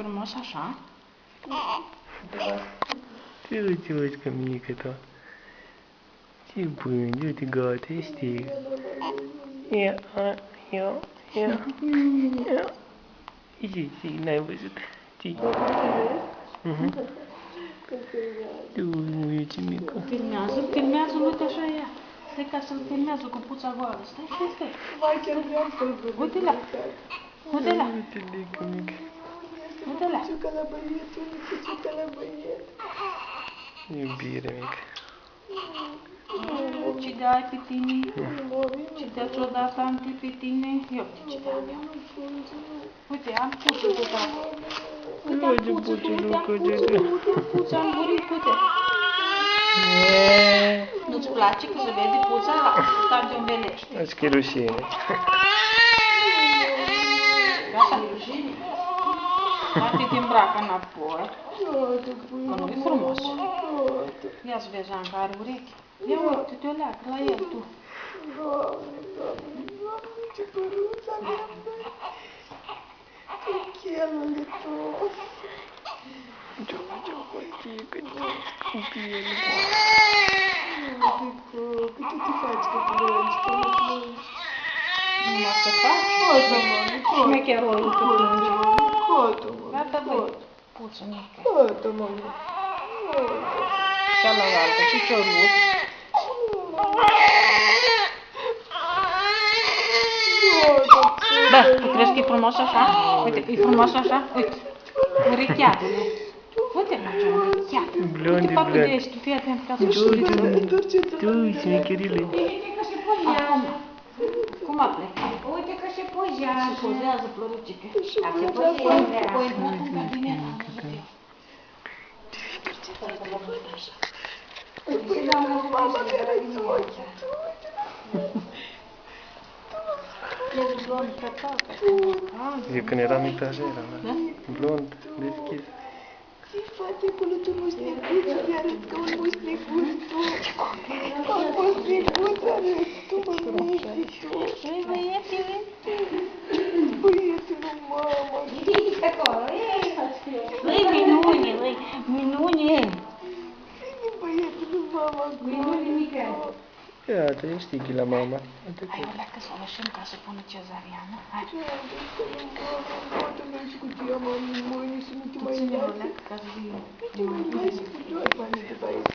Frumos așa. Da. Ce uite că mică ta. Ce bun, uite gata, este. Ia. Ce, n-ai văzut. Ce? Ui, ce mică. Filmează, uite așa ea. Stai ca să-l filmează cu puța goală. Stai. Mai chiar vreau să-l văd. Uite-la. Uite-la. Uite-le că mică. Uite-la. Piciuca la băiet, piciuca la băiet. Iubire mică. Ce dai pe tine? Ce te-a dat anti pe tine? Eu ce te-am eu. Uite, am puțul de dat. Uite, am puțul, am murit, uite. Nu-ți place că se vede puța ăla? Stai de umbelești. Azi că e rușine. Gata? Poate te îmbracă înapoi. Că nu e frumos. Ia-ți vezi, Anca, are urechi. Ia uite, te-o leagă la el, tu. Doamne, ce păruța mea, ce chelule tu. Ce piele. Că ce te faci că plângi, că nu plângi? Numai să faci? Șmecherul tu plângi. Gata, băi. Puță mică. Cealaltă, piciorul. Da, tu crezi că e frumos așa? Uite, e frumos așa? Uite, urecheatele. Uite-l așa, urecheat. Uite, papi de ești, fii atent ca să știi. Tu, șmecherile. Cum a plecat? Uite că se pozează. Se pozează plărucică. Da, se pozează. Păi, bătut în cabinet. Mama mi-a răit ochii. Ești blond pe toată. Eu când eram mic așa eram, da? Blond, deschis. Ce faci acolo tu musnicuț? Mi-arăt ca un musnicuț tu. Ca un musnicuț arăt tu, mămici tu. Ei, băietele. Băietul, mama. Ridici acolo. Ei, minune, ei, minune. Vine băietul, mama. Minune mică. Iată, ești la mama. Hai, o leacă să o lășim ca să pună cezariană. Hai. Nu știu cu ce am în mâini și nu te mai Ține-o lasă. leacă ca să vii. Nu te mai lasă cu doi bani de băieți.